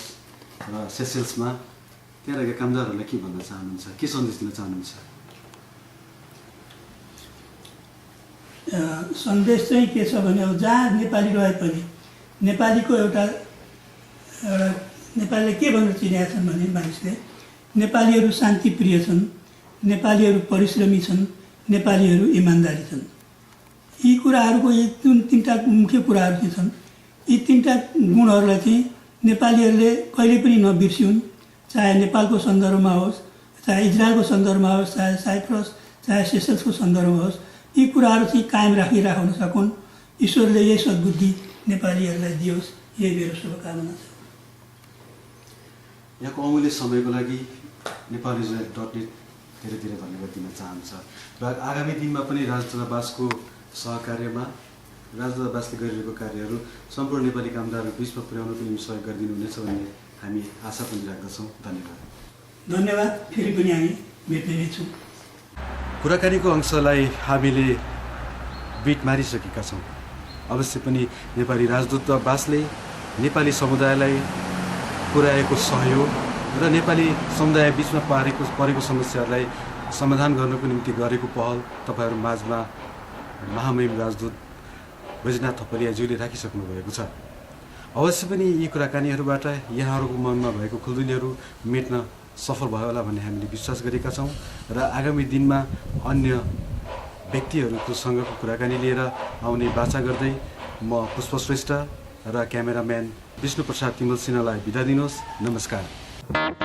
र सेसेल्समा त्यहाँ रहेका कामदारहरूलाई के भन्न चाहनुहुन्छ, के सन्देश दिन चाहनुहुन्छ? सन्देश चाहिँ के छ भने अब जहाँ नेपाली रहे पनि नेपालीको एउटा नेपालीले के भनेर चिनेका छन् भने मानिसले नेपालीहरू शान्तिप्रिय छन्, नेपालीहरू परिश्रमी छन्, नेपालीहरू इमान्दारी छन्। यी कुराहरूको जुन 3टा मुख्य कुराहरू चाहिँ छन्, यी 3टा गुणहरूलाई चाहिँ नेपालीहरूले कहिले पनि नबिर्सिउन्, चाहे नेपालको सन्दर्भमा होस्, चाहे इजरायलको सन्दर्भमा होस्, चाहे साइप्रस, चाहे सेसल्सको सन्दर्भमा होस्, यी कुराहरू चाहिँ कायम राखिराख्न सकुन्। ईश्वरले यही सद्बुद्धि नेपालीहरूलाई दियोस्, यही मेरो शुभकामना छ। यहाँको अमूल्य समयको लागि नेपालीइजरायल.net धेरै धेरै धन्यवाद दिन चाहन्छ र आगामी दिनमा पनि राजदूतावासको सहकार्यमा राजदूतावासले गरिरहेको कार्यहरू सम्पूर्ण नेपाली कामदारहरू बिचमा पुर्याउनको निम्ति सहयोग गरिदिनुहुनेछ भन्ने हामी आशा पनि राख्दछौँ। धन्यवाद। धन्यवाद। फेरि पनि हामी भेट्ने नै छौँ। कुराकानीको अंशलाई हामीले बिट मारिसकेका छौँ। अवश्य पनि नेपाली राजदूतावासले नेपाली समुदायलाई पुर्याएको सहयोग र नेपाली समुदाय बिचमा परेको समस्याहरूलाई समाधान गर्नको निम्ति गरेको पहल तपाईँहरू माझमा महामहिम राजदूत बैजनाथ थपलियाज्यूले राखिसक्नु भएको छ। अवश्य पनि यी कुराकानीहरूबाट यहाँहरूको मनमा भएको खुल्दुलीहरू मेट्न सफल भयो होला भन्ने हामीले विश्वास गरेका छौँ र आगामी दिनमा अन्य व्यक्तिहरूको सँगको कुराकानी लिएर आउने बाचा गर्दै म पुष्प श्रेष्ठ र क्यामेराम्यान विष्णु प्रसाद तिमल सिन्हालाई बिदा दिनुहोस्। नमस्कार।